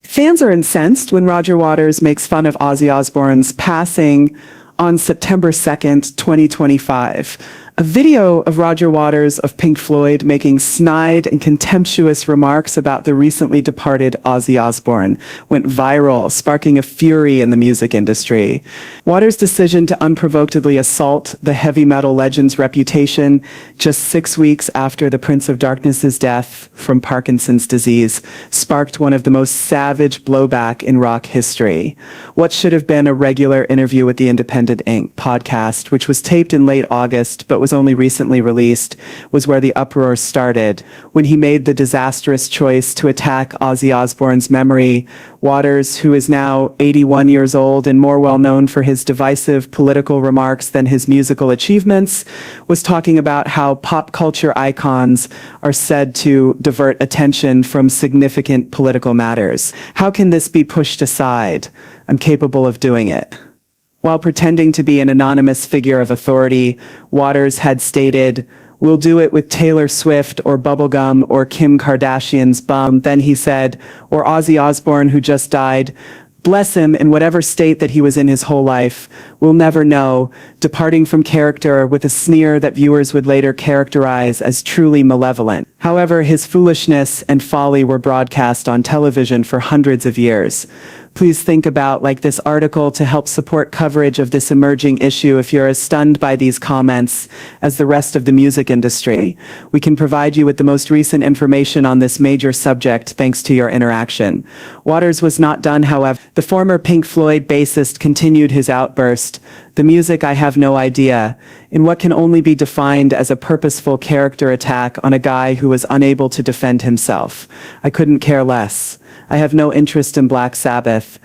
Fans are incensed when Roger Waters makes fun of Ozzy Osbourne's passing on September 2nd, 2025. A video of Roger Waters of Pink Floyd making snide and contemptuous remarks about the recently departed Ozzy Osbourne went viral, sparking a fury in the music industry. Waters' decision to unprovokedly assault the heavy metal legend's reputation just 6 weeks after the Prince of Darkness's death from Parkinson's disease sparked one of the most savage blowback in rock history. What should have been a regular interview with the Independent Inc. podcast, which was taped in late August but was only recently released, was where the uproar started. When he made the disastrous choice to attack Ozzy Osbourne's memory, Waters, who is now 81 years old and more well known for his divisive political remarks than his musical achievements, was talking about how pop culture icons are said to divert attention from significant political matters. How can this be pushed aside? I'm capable of doing it. While pretending to be an anonymous figure of authority, Waters had stated, "We'll do it with Taylor Swift or Bubblegum or Kim Kardashian's bum." Then he said, or Ozzy Osbourne, who just died, bless him, in whatever state that he was in his whole life, we'll never know, departing from character with a sneer that viewers would later characterize as truly malevolent. However, his foolishness and folly were broadcast on television for hundreds of years. Please think about this article to help support coverage of this emerging issue if you're as stunned by these comments as the rest of the music industry. We can provide you with the most recent information on this major subject thanks to your interaction. Waters was not done, however. The former Pink Floyd bassist continued his outburst. "The music, I have no idea," in what can only be defined as a purposeful character attack on a guy who was unable to defend himself. "I couldn't care less. I have no interest in Black Sabbath.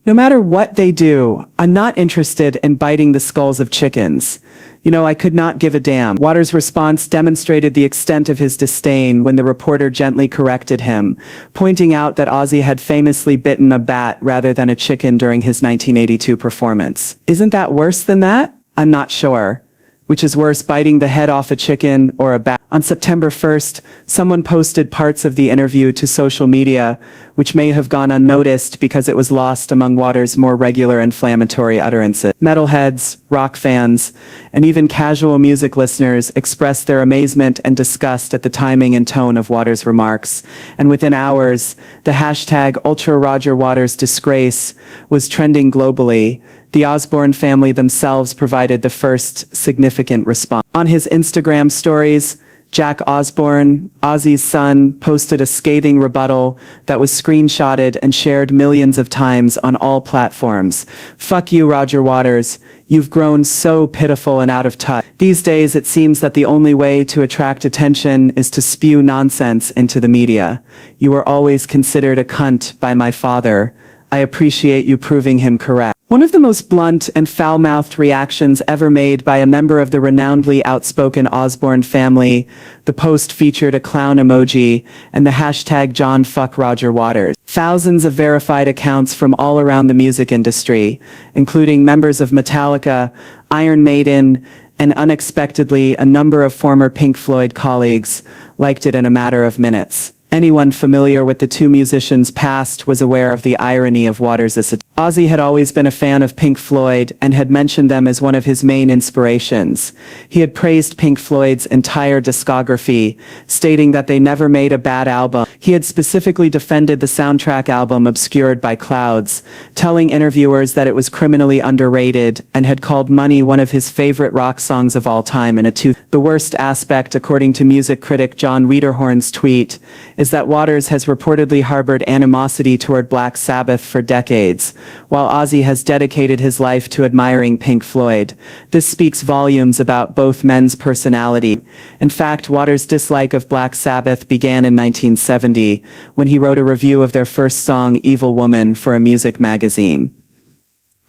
No matter what they do, I'm not interested in biting the skulls of chickens. I could not give a damn." Waters' response demonstrated the extent of his disdain when the reporter gently corrected him, pointing out that Ozzy had famously bitten a bat rather than a chicken during his 1982 performance. "Isn't that worse than that? I'm not sure. Which is worse, biting the head off a chicken or a bat?" On September 1st, someone posted parts of the interview to social media, which may have gone unnoticed because it was lost among Waters' more regular inflammatory utterances. Metalheads, rock fans, and even casual music listeners expressed their amazement and disgust at the timing and tone of Waters' remarks, and within hours, the hashtag #UltraRogerWatersDisgrace was trending globally. The Osbourne family themselves provided the first significant response. On his Instagram stories, Jack Osbourne, Ozzy's son, posted a scathing rebuttal that was screenshotted and shared millions of times on all platforms. "Fuck you, Roger Waters. You've grown so pitiful and out of touch. These days it seems that the only way to attract attention is to spew nonsense into the media. You were always considered a cunt by my father. I appreciate you proving him correct." One of the most blunt and foul-mouthed reactions ever made by a member of the renownedly outspoken Osbourne family, the post featured a clown emoji and the hashtag #JohnFuckRogerWaters. Thousands of verified accounts from all around the music industry, including members of Metallica, Iron Maiden, and unexpectedly a number of former Pink Floyd colleagues, liked it in a matter of minutes. Anyone familiar with the two musicians' past was aware of the irony of Waters' attack. Ozzy had always been a fan of Pink Floyd and had mentioned them as one of his main inspirations. He had praised Pink Floyd's entire discography, stating that they never made a bad album. He had specifically defended the soundtrack album Obscured by Clouds, telling interviewers that it was criminally underrated and had called Money one of his favorite rock songs of all time in a The worst aspect, according to music critic John Wiederhorn's tweet, is that Waters has reportedly harbored animosity toward Black Sabbath for decades, while Ozzy has dedicated his life to admiring Pink Floyd. This speaks volumes about both men's personality. In fact, Waters' dislike of Black Sabbath began in 1970, when he wrote a review of their first song, Evil Woman, for a music magazine.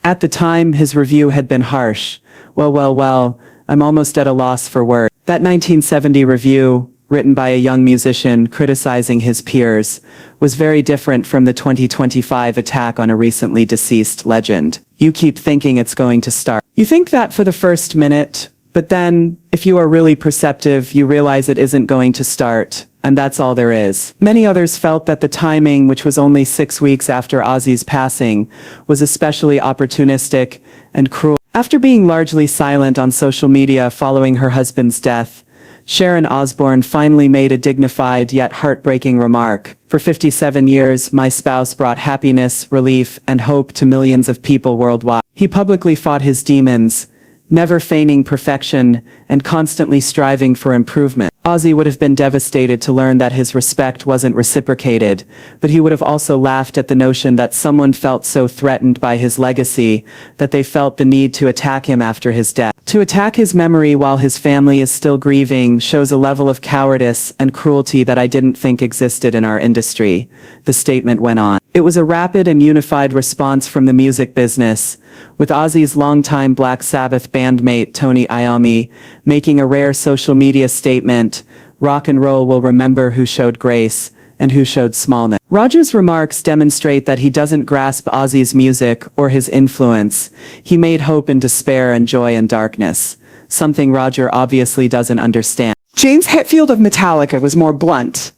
At the time, his review had been harsh. Well, I'm almost at a loss for words. That 1970 review, written by a young musician criticizing his peers, was very different from the 2025 attack on a recently deceased legend. You keep thinking it's going to start. You think that for the first minute, but then, if you are really perceptive, you realize it isn't going to start and that's all there is. Many others felt that the timing, which was only 6 weeks after Ozzy's passing, was especially opportunistic and cruel. After being largely silent on social media following her husband's death, Sharon Osbourne finally made a dignified yet heartbreaking remark. "For 57 years, my spouse brought happiness, relief, and hope to millions of people worldwide. He publicly fought his demons, never feigning perfection and constantly striving for improvement." Ozzy would have been devastated to learn that his respect wasn't reciprocated, but he would have also laughed at the notion that someone felt so threatened by his legacy that they felt the need to attack him after his death. To attack his memory while his family is still grieving shows a level of cowardice and cruelty that I didn't think existed in our industry, the statement went on. It was a rapid and unified response from the music business, with Ozzy's longtime Black Sabbath bandmate Tony Iommi making a rare social media statement, "Rock and roll will remember who showed grace and who showed smallness." Roger's remarks demonstrate that he doesn't grasp Ozzy's music or his influence. He made hope in despair and joy in darkness, something Roger obviously doesn't understand. James Hetfield of Metallica was more blunt.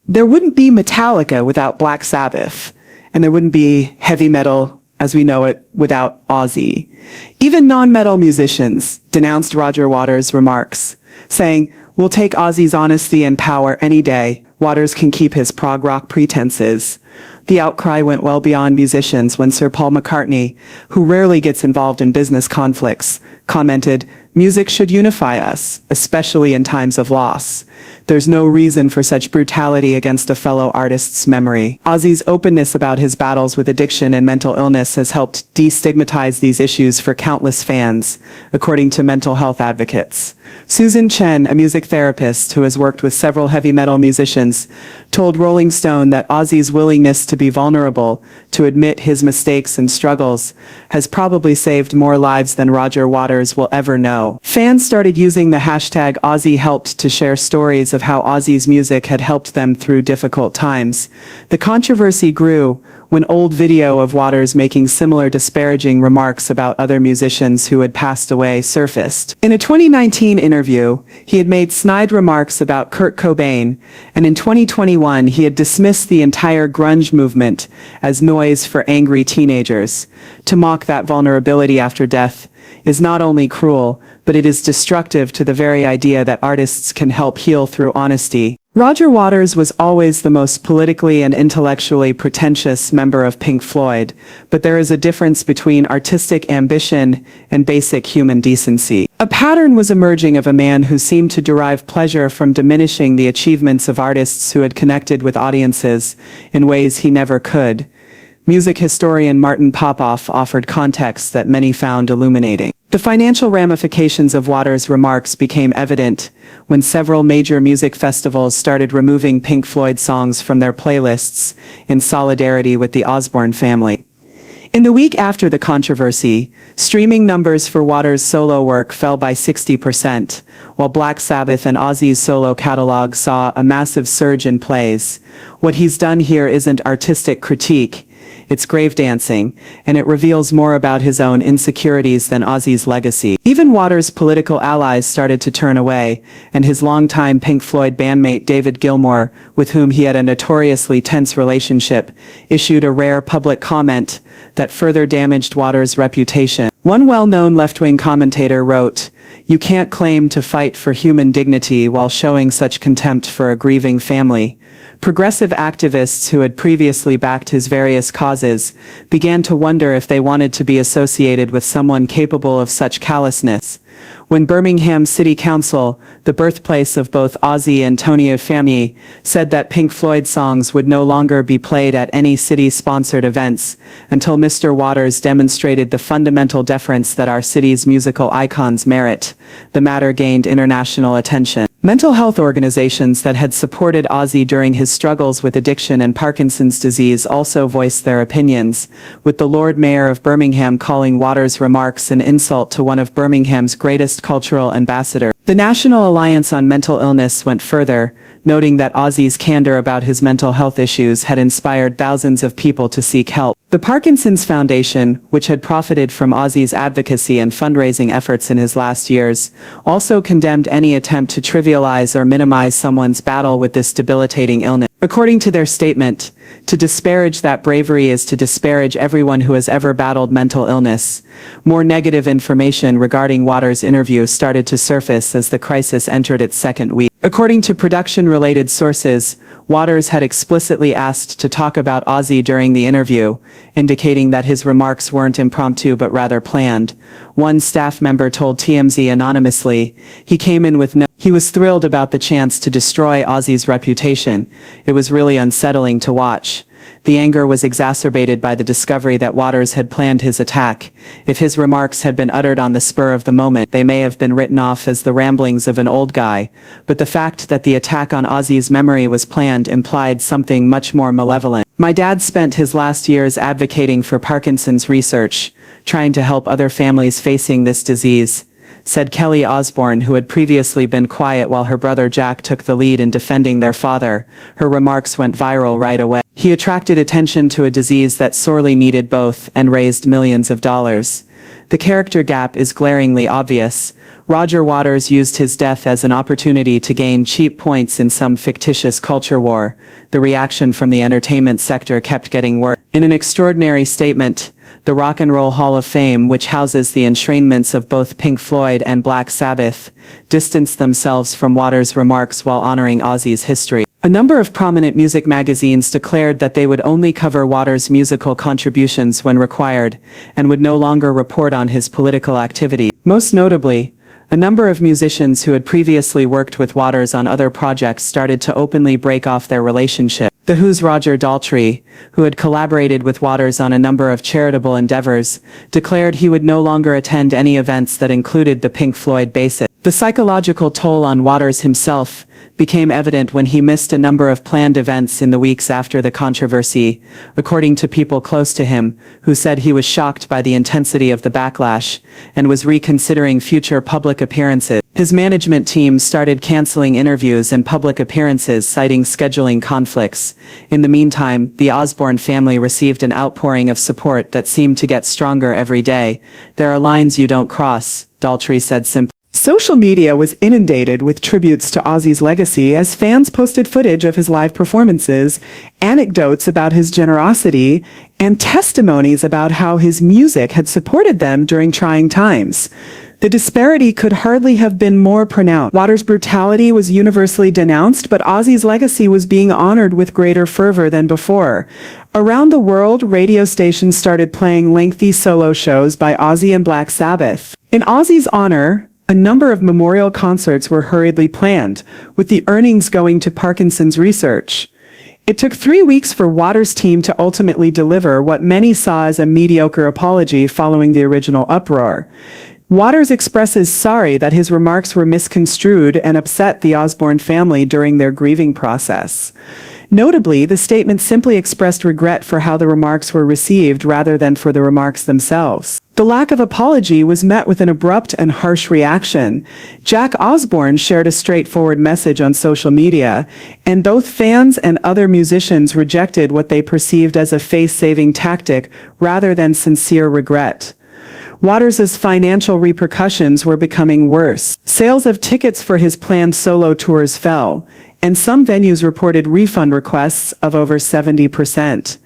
There wouldn't be Metallica without Black Sabbath, and there wouldn't be heavy metal as we know it without Ozzy. Even non-metal musicians denounced Roger Waters' remarks, saying, "We'll take Ozzy's honesty and power any day. Waters can keep his prog rock pretenses." The outcry went well beyond musicians when Sir Paul McCartney, who rarely gets involved in business conflicts, commented, "Music should unify us, especially in times of loss. There's no reason for such brutality against a fellow artist's memory." Ozzy's openness about his battles with addiction and mental illness has helped destigmatize these issues for countless fans, according to mental health advocates. Susan Chen, a music therapist who has worked with several heavy metal musicians, told Rolling Stone that Ozzy's willingness to be vulnerable, to admit his mistakes and struggles, has probably saved more lives than Roger Waters will ever know. Fans started using the hashtag #OzzyHelped to share stories of how Ozzy's music had helped them through difficult times. The controversy grew when old video of Waters making similar disparaging remarks about other musicians who had passed away surfaced. In a 2019 interview, he had made snide remarks about Kurt Cobain, and in 2021 he had dismissed the entire grunge movement as noise for angry teenagers. To mock that vulnerability after death is not only cruel, but it is destructive to the very idea that artists can help heal through honesty. Roger Waters was always the most politically and intellectually pretentious member of Pink Floyd, but there is a difference between artistic ambition and basic human decency. A pattern was emerging of a man who seemed to derive pleasure from diminishing the achievements of artists who had connected with audiences in ways he never could. Music historian Martin Popoff offered context that many found illuminating. The financial ramifications of Waters' remarks became evident when several major music festivals started removing Pink Floyd songs from their playlists in solidarity with the Osbourne family. In the week after the controversy, streaming numbers for Waters' solo work fell by 60%, while Black Sabbath and Ozzy's solo catalog saw a massive surge in plays. What he's done here isn't artistic critique, it's grave dancing, and it reveals more about his own insecurities than Ozzy's legacy. Even Waters' political allies started to turn away, and his longtime Pink Floyd bandmate David Gilmour, with whom he had a notoriously tense relationship, issued a rare public comment that further damaged Waters' reputation. One well-known left-wing commentator wrote, "You can't claim to fight for human dignity while showing such contempt for a grieving family." Progressive activists who had previously backed his various causes began to wonder if they wanted to be associated with someone capable of such callousness. When Birmingham City Council, the birthplace of both Ozzy and Tony Iommi, said that Pink Floyd songs would no longer be played at any city-sponsored events until Mr. Waters demonstrated the fundamental deference that our city's musical icons merit, the matter gained international attention. Mental health organizations that had supported Ozzy during his struggles with addiction and Parkinson's disease also voiced their opinions, with the Lord Mayor of Birmingham calling Waters' remarks an insult to one of Birmingham's greatest cultural ambassador. The National Alliance on Mental Illness went further, noting that Ozzy's candor about his mental health issues had inspired thousands of people to seek help. The Parkinson's Foundation, which had profited from Ozzy's advocacy and fundraising efforts in his last years, also condemned any attempt to trivialize or minimize someone's battle with this debilitating illness. According to their statement, to disparage that bravery is to disparage everyone who has ever battled mental illness. More negative information regarding Waters' interview started to surface as the crisis entered its second week. According to production-related sources, Waters had explicitly asked to talk about Ozzy during the interview, indicating that his remarks weren't impromptu but rather planned. One staff member told TMZ anonymously, he was thrilled about the chance to destroy Ozzy's reputation. It was really unsettling to watch. The anger was exacerbated by the discovery that Waters had planned his attack. If his remarks had been uttered on the spur of the moment, they may have been written off as the ramblings of an old guy, but the fact that the attack on Ozzy's memory was planned implied something much more malevolent. My dad spent his last years advocating for Parkinson's research, trying to help other families facing this disease, said Kelly Osbourne, who had previously been quiet while her brother Jack took the lead in defending their father. Her remarks went viral right away. He attracted attention to a disease that sorely needed both and raised millions of dollars. The character gap is glaringly obvious. Roger Waters used his death as an opportunity to gain cheap points in some fictitious culture war. The reaction from the entertainment sector kept getting worse. In an extraordinary statement, the Rock and Roll Hall of Fame, which houses the enshrinements of both Pink Floyd and Black Sabbath, distanced themselves from Waters' remarks while honoring Ozzy's history. A number of prominent music magazines declared that they would only cover Waters' musical contributions when required, and would no longer report on his political activity. Most notably, a number of musicians who had previously worked with Waters on other projects started to openly break off their relationship. The Who's Roger Daltrey, who had collaborated with Waters on a number of charitable endeavors, declared he would no longer attend any events that included the Pink Floyd bassist. The psychological toll on Waters himself became evident when he missed a number of planned events in the weeks after the controversy, according to people close to him, who said he was shocked by the intensity of the backlash and was reconsidering future public appearances. His management team started canceling interviews and public appearances, citing scheduling conflicts. In the meantime, the Osbourne family received an outpouring of support that seemed to get stronger every day. "There are lines you don't cross," Daltrey said simply. Social media was inundated with tributes to Ozzy's legacy as fans posted footage of his live performances, anecdotes about his generosity, and testimonies about how his music had supported them during trying times. The disparity could hardly have been more pronounced. Waters' brutality was universally denounced, but Ozzy's legacy was being honored with greater fervor than before. Around the world, radio stations started playing lengthy solo shows by Ozzy and Black Sabbath. In Ozzy's honor, a number of memorial concerts were hurriedly planned, with the earnings going to Parkinson's research. It took 3 weeks for Waters' team to ultimately deliver what many saw as a mediocre apology following the original uproar. Waters expresses sorry that his remarks were misconstrued and upset the Osbourne family during their grieving process. Notably, the statement simply expressed regret for how the remarks were received rather than for the remarks themselves. The lack of apology was met with an abrupt and harsh reaction. Jack Osbourne shared a straightforward message on social media, and both fans and other musicians rejected what they perceived as a face-saving tactic rather than sincere regret. Waters' financial repercussions were becoming worse. Sales of tickets for his planned solo tours fell, and some venues reported refund requests of over 70%.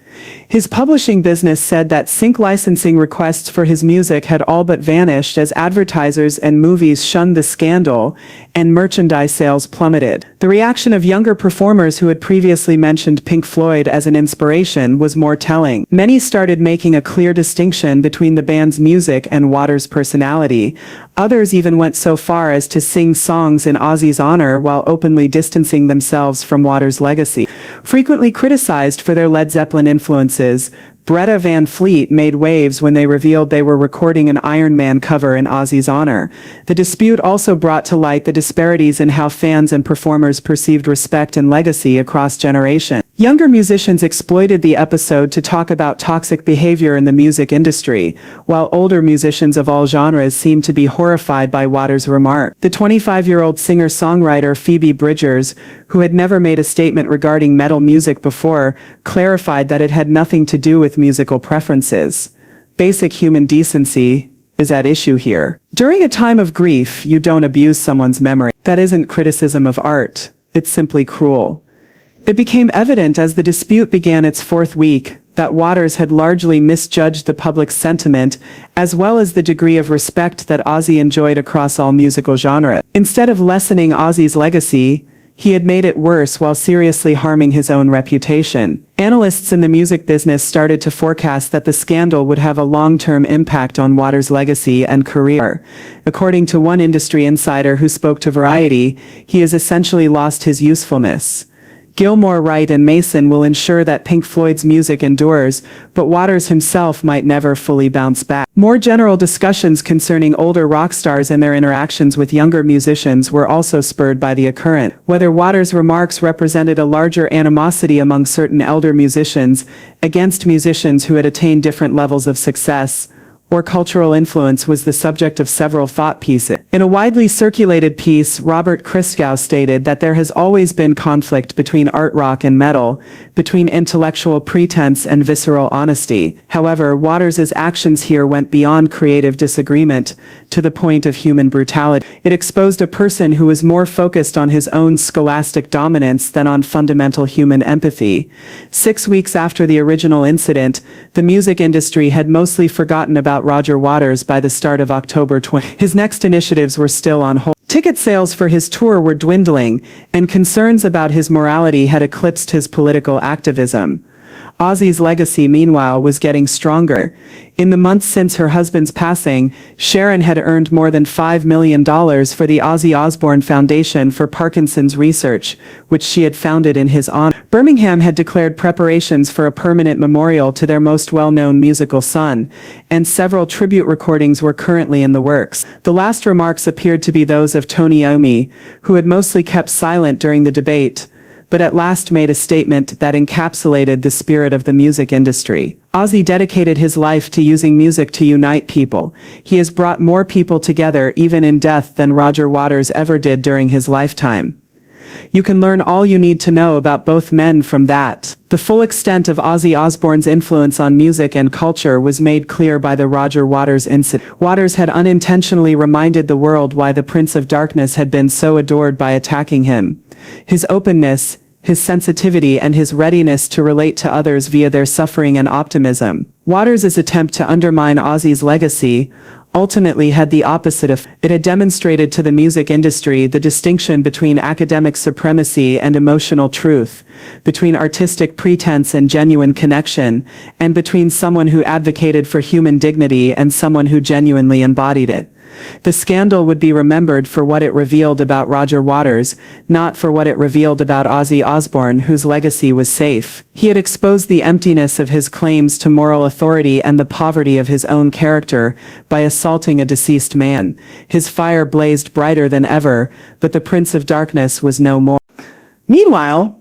His publishing business said that sync licensing requests for his music had all but vanished as advertisers and movies shunned the scandal, and merchandise sales plummeted. The reaction of younger performers who had previously mentioned Pink Floyd as an inspiration was more telling. Many started making a clear distinction between the band's music and Waters' personality. Others even went so far as to sing songs in Ozzy's honor while openly distancing themselves from Waters' legacy. Frequently criticized for their Led Zeppelin influences, Greta Van Fleet made waves when they revealed they were recording an Iron Man cover in Ozzy's honor. The dispute also brought to light the disparities in how fans and performers perceived respect and legacy across generations. Younger musicians exploited the episode to talk about toxic behavior in the music industry, while older musicians of all genres seemed to be horrified by Waters' remark. The 25-year-old singer-songwriter Phoebe Bridgers, who had never made a statement regarding metal music before, clarified that it had nothing to do with musical preferences. Basic human decency is at issue here. During a time of grief, you don't abuse someone's memory. That isn't criticism of art. It's simply cruel. It became evident as the dispute began its fourth week that Waters had largely misjudged the public's sentiment, as well as the degree of respect that Ozzy enjoyed across all musical genres. Instead of lessening Ozzy's legacy, he had made it worse while seriously harming his own reputation. Analysts in the music business started to forecast that the scandal would have a long-term impact on Waters' legacy and career. According to one industry insider who spoke to Variety, he has essentially lost his usefulness. Gilmour, Wright and Mason will ensure that Pink Floyd's music endures, but Waters himself might never fully bounce back. More general discussions concerning older rock stars and their interactions with younger musicians were also spurred by the occurrence. Whether Waters' remarks represented a larger animosity among certain elder musicians against musicians who had attained different levels of success, or cultural influence was the subject of several thought pieces. In a widely circulated piece, Robert Christgau stated that there has always been conflict between art rock and metal, between intellectual pretense and visceral honesty. However, Waters' actions here went beyond creative disagreement to the point of human brutality. It exposed a person who was more focused on his own scholastic dominance than on fundamental human empathy. 6 weeks after the original incident, the music industry had mostly forgotten about Roger Waters by the start of October 20. His next initiatives were still on hold. Ticket sales for his tour were dwindling, and concerns about his morality had eclipsed his political activism. Ozzy's legacy, meanwhile, was getting stronger. In the months since her husband's passing, Sharon had earned more than $5 million for the Ozzy Osbourne Foundation for Parkinson's Research, which she had founded in his honor. Birmingham had declared preparations for a permanent memorial to their most well-known musical son, and several tribute recordings were currently in the works. The last remarks appeared to be those of Tony Iommi, who had mostly kept silent during the debate, but at last made a statement that encapsulated the spirit of the music industry. Ozzy dedicated his life to using music to unite people. He has brought more people together even in death than Roger Waters ever did during his lifetime. You can learn all you need to know about both men from that. The full extent of Ozzy Osbourne's influence on music and culture was made clear by the Roger Waters incident. Waters had unintentionally reminded the world why the Prince of Darkness had been so adored by attacking him. His openness, his sensitivity and his readiness to relate to others via their suffering and optimism. Waters' attempt to undermine Ozzy's legacy ultimately had the opposite effect. It had demonstrated to the music industry the distinction between academic supremacy and emotional truth, between artistic pretense and genuine connection, and between someone who advocated for human dignity and someone who genuinely embodied it. The scandal would be remembered for what it revealed about Roger Waters, not for what it revealed about Ozzy Osbourne, whose legacy was safe. He had exposed the emptiness of his claims to moral authority and the poverty of his own character by assaulting a deceased man. His fire blazed brighter than ever, but the Prince of Darkness was no more. Meanwhile,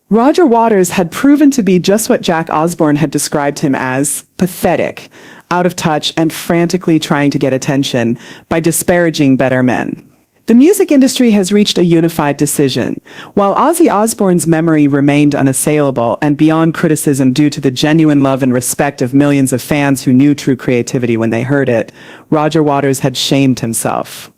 Roger Waters had proven to be just what Jack Osbourne had described him as: pathetic, out of touch, and frantically trying to get attention by disparaging better men. The music industry has reached a unified decision. While Ozzy Osbourne's memory remained unassailable and beyond criticism due to the genuine love and respect of millions of fans who knew true creativity when they heard it, Roger Waters had shamed himself.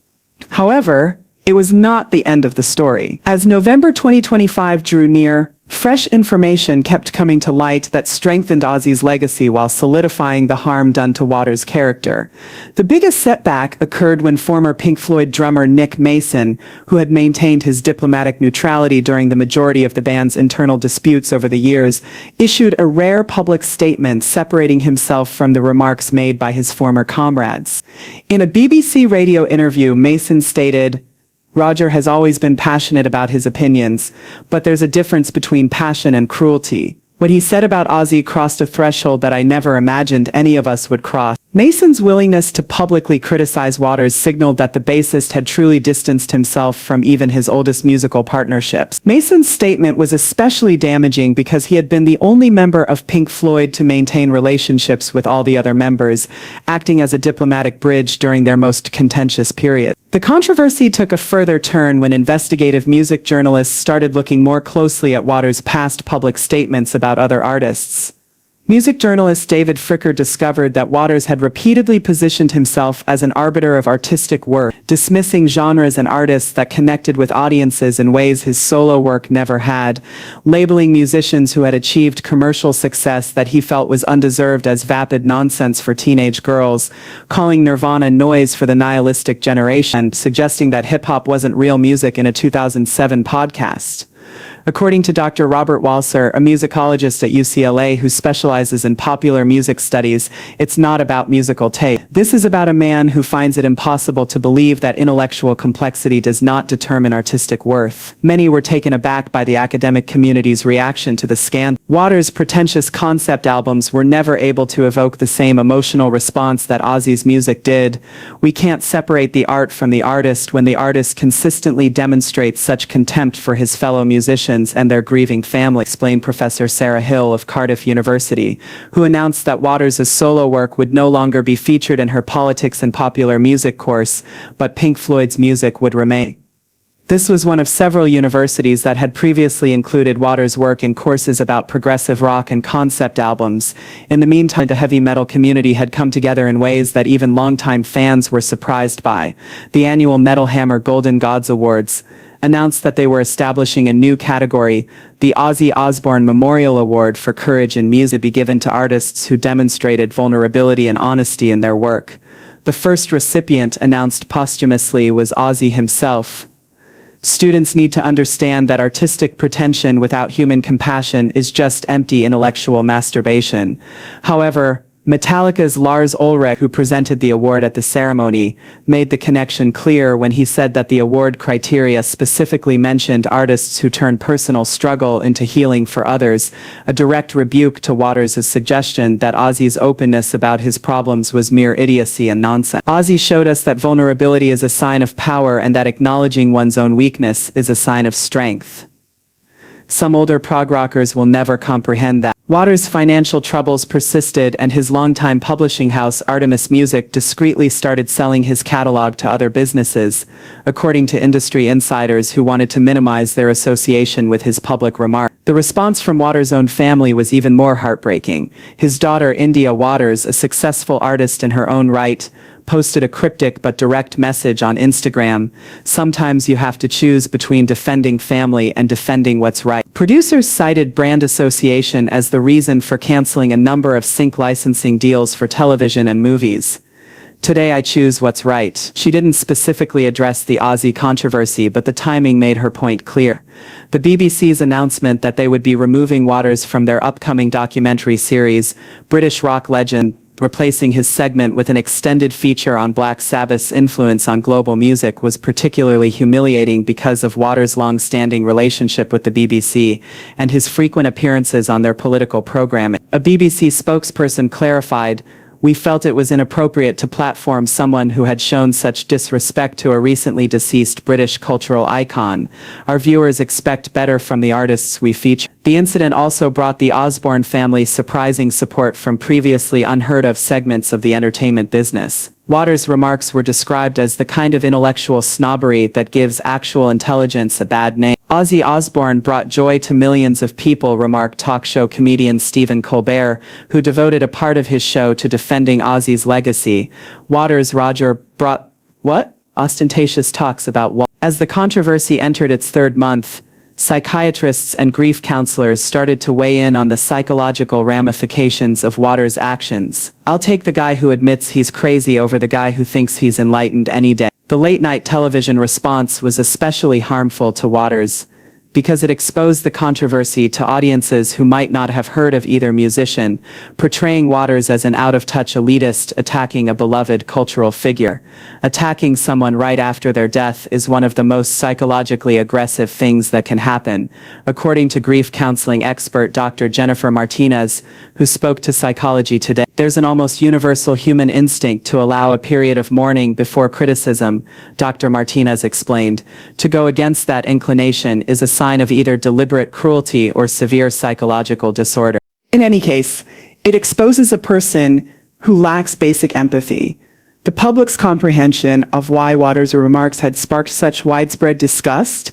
However, it was not the end of the story. As November 2025 drew near, fresh information kept coming to light that strengthened Ozzy's legacy while solidifying the harm done to Waters' character. The biggest setback occurred when former Pink Floyd drummer Nick Mason, who had maintained his diplomatic neutrality during the majority of the band's internal disputes over the years, issued a rare public statement separating himself from the remarks made by his former comrades. In a BBC radio interview, Mason stated, "Roger has always been passionate about his opinions, but there's a difference between passion and cruelty. What he said about Ozzy crossed a threshold that I never imagined any of us would cross." Mason's willingness to publicly criticize Waters signaled that the bassist had truly distanced himself from even his oldest musical partnerships. Mason's statement was especially damaging because he had been the only member of Pink Floyd to maintain relationships with all the other members, acting as a diplomatic bridge during their most contentious period. The controversy took a further turn when investigative music journalists started looking more closely at Waters' past public statements about other artists. Music journalist David Fricker discovered that Waters had repeatedly positioned himself as an arbiter of artistic work, dismissing genres and artists that connected with audiences in ways his solo work never had, labeling musicians who had achieved commercial success that he felt was undeserved as vapid nonsense for teenage girls, calling Nirvana noise for the nihilistic generation, suggesting that hip-hop wasn't real music in a 2007 podcast. According to Dr. Robert Walser, a musicologist at UCLA who specializes in popular music studies, it's not about musical taste. This is about a man who finds it impossible to believe that intellectual complexity does not determine artistic worth. Many were taken aback by the academic community's reaction to the scandal. Waters' pretentious concept albums were never able to evoke the same emotional response that Ozzy's music did. We can't separate the art from the artist when the artist consistently demonstrates such contempt for his fellow musicians and their grieving family, explained Professor Sarah Hill of Cardiff University, who announced that Waters' solo work would no longer be featured in her politics and popular music course, but Pink Floyd's music would remain. This was one of several universities that had previously included Waters' work in courses about progressive rock and concept albums. In the meantime, the heavy metal community had come together in ways that even longtime fans were surprised by. The annual Metal Hammer Golden Gods Awards announced that they were establishing a new category, the Ozzy Osbourne Memorial Award for Courage in Music, to be given to artists who demonstrated vulnerability and honesty in their work. The first recipient, announced posthumously, was Ozzy himself. Students need to understand that artistic pretension without human compassion is just empty intellectual masturbation. However, Metallica's Lars Ulrich, who presented the award at the ceremony, made the connection clear when he said that the award criteria specifically mentioned artists who turn personal struggle into healing for others, a direct rebuke to Waters' suggestion that Ozzy's openness about his problems was mere idiocy and nonsense. Ozzy showed us that vulnerability is a sign of power and that acknowledging one's own weakness is a sign of strength. Some older prog rockers will never comprehend that. Waters' financial troubles persisted, and his longtime publishing house Artemis Music discreetly started selling his catalog to other businesses, according to industry insiders who wanted to minimize their association with his public remarks. The response from Waters' own family was even more heartbreaking. His daughter India Waters, a successful artist in her own right, posted a cryptic but direct message on Instagram: "Sometimes you have to choose between defending family and defending what's right." Producers cited brand association as the reason for canceling a number of sync licensing deals for television and movies. "Today I choose what's right." She didn't specifically address the Ozzy controversy, but the timing made her point clear. The BBC's announcement that they would be removing Waters from their upcoming documentary series, British rock legend, replacing his segment with an extended feature on Black Sabbath's influence on global music, was particularly humiliating because of Waters' long-standing relationship with the BBC and his frequent appearances on their political programming. A BBC spokesperson clarified, "We felt it was inappropriate to platform someone who had shown such disrespect to a recently deceased British cultural icon. Our viewers expect better from the artists we feature." The incident also brought the Osbourne family surprising support from previously unheard-of segments of the entertainment business. Waters' remarks were described as the kind of intellectual snobbery that gives actual intelligence a bad name. Ozzy Osbourne brought joy to millions of people, remarked talk show comedian Stephen Colbert, who devoted a part of his show to defending Ozzy's legacy. Waters' Roger brought, what? Ostentatious talks about what? As the controversy entered its third month, psychiatrists and grief counselors started to weigh in on the psychological ramifications of Waters' actions. "I'll take the guy who admits he's crazy over the guy who thinks he's enlightened any day." The late-night television response was especially harmful to Waters because it exposed the controversy to audiences who might not have heard of either musician, portraying Waters as an out-of-touch elitist attacking a beloved cultural figure. Attacking someone right after their death is one of the most psychologically aggressive things that can happen, according to grief counseling expert Dr. Jennifer Martinez, who spoke to Psychology Today. There's an almost universal human instinct to allow a period of mourning before criticism, Dr. Martinez explained. To go against that inclination is a sign of either deliberate cruelty or severe psychological disorder. In any case, it exposes a person who lacks basic empathy. The public's comprehension of why Waters' remarks had sparked such widespread disgust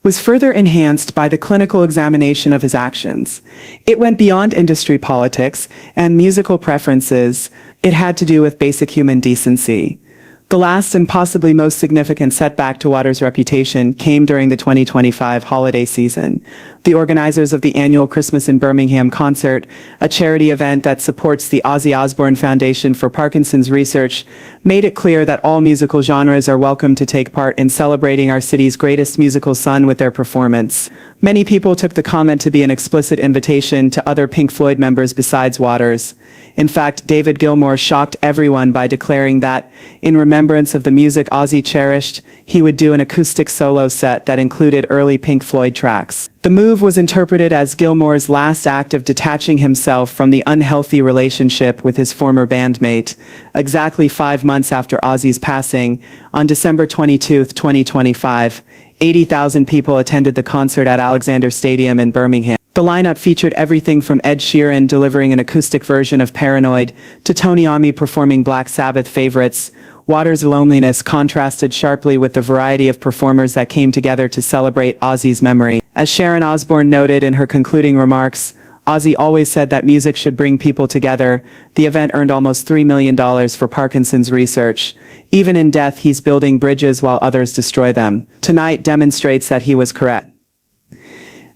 was further enhanced by the clinical examination of his actions. It went beyond industry politics and musical preferences. It had to do with basic human decency. The last and possibly most significant setback to Waters' reputation came during the 2025 holiday season. The organizers of the annual Christmas in Birmingham concert, a charity event that supports the Ozzy Osbourne Foundation for Parkinson's Research, made it clear that all musical genres are welcome to take part in celebrating our city's greatest musical son with their performance. Many people took the comment to be an explicit invitation to other Pink Floyd members besides Waters. In fact, David Gilmour shocked everyone by declaring that, in remembrance of the music Ozzy cherished, he would do an acoustic solo set that included early Pink Floyd tracks. The move was interpreted as Gilmour's last act of detaching himself from the unhealthy relationship with his former bandmate. Exactly 5 months after Ozzy's passing, on December 22, 2025, 80,000 people attended the concert at Alexander Stadium in Birmingham. The lineup featured everything from Ed Sheeran delivering an acoustic version of Paranoid to Tony Iommi performing Black Sabbath favorites. Waters' loneliness contrasted sharply with the variety of performers that came together to celebrate Ozzy's memory. As Sharon Osbourne noted in her concluding remarks, Ozzy always said that music should bring people together. The event earned almost $3 million for Parkinson's research. Even in death, he's building bridges while others destroy them. Tonight demonstrates that he was correct.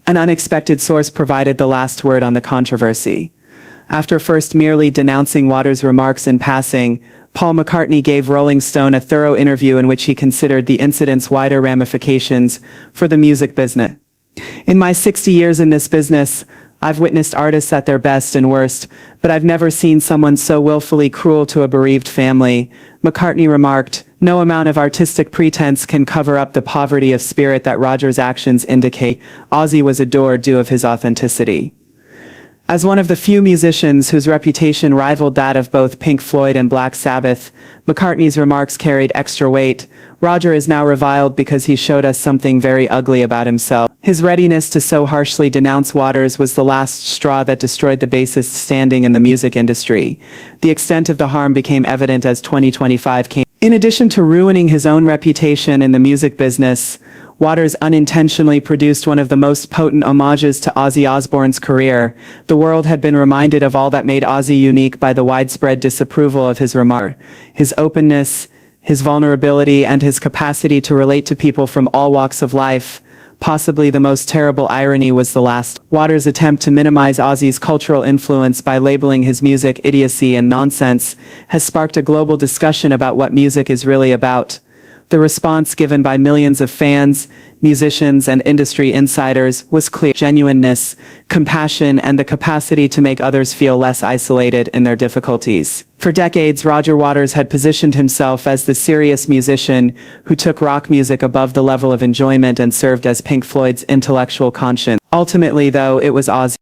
An unexpected source provided the last word on the controversy. After first merely denouncing Waters' remarks in passing, Paul McCartney gave Rolling Stone a thorough interview in which he considered the incident's wider ramifications for the music business. In my 60 years in this business, I've witnessed artists at their best and worst, but I've never seen someone so willfully cruel to a bereaved family. McCartney remarked, "No amount of artistic pretense can cover up the poverty of spirit that Roger's actions indicate." Ozzy was adored due of his authenticity. As one of the few musicians whose reputation rivaled that of both Pink Floyd and Black Sabbath, McCartney's remarks carried extra weight. Roger is now reviled because he showed us something very ugly about himself. His readiness to so harshly denounce Waters was the last straw that destroyed the bassist's standing in the music industry. The extent of the harm became evident as 2025 came. In addition to ruining his own reputation in the music business, Waters unintentionally produced one of the most potent homages to Ozzy Osbourne's career. The world had been reminded of all that made Ozzy unique by the widespread disapproval of his remarks. His openness, his vulnerability, and his capacity to relate to people from all walks of life. Possibly the most terrible irony was the last. Waters' attempt to minimize Ozzy's cultural influence by labeling his music idiocy and nonsense has sparked a global discussion about what music is really about. The response given by millions of fans, musicians, and industry insiders was clear: genuineness, compassion, and the capacity to make others feel less isolated in their difficulties. For decades, Roger Waters had positioned himself as the serious musician who took rock music above the level of enjoyment and served as Pink Floyd's intellectual conscience. Ultimately, though, it was Ozzy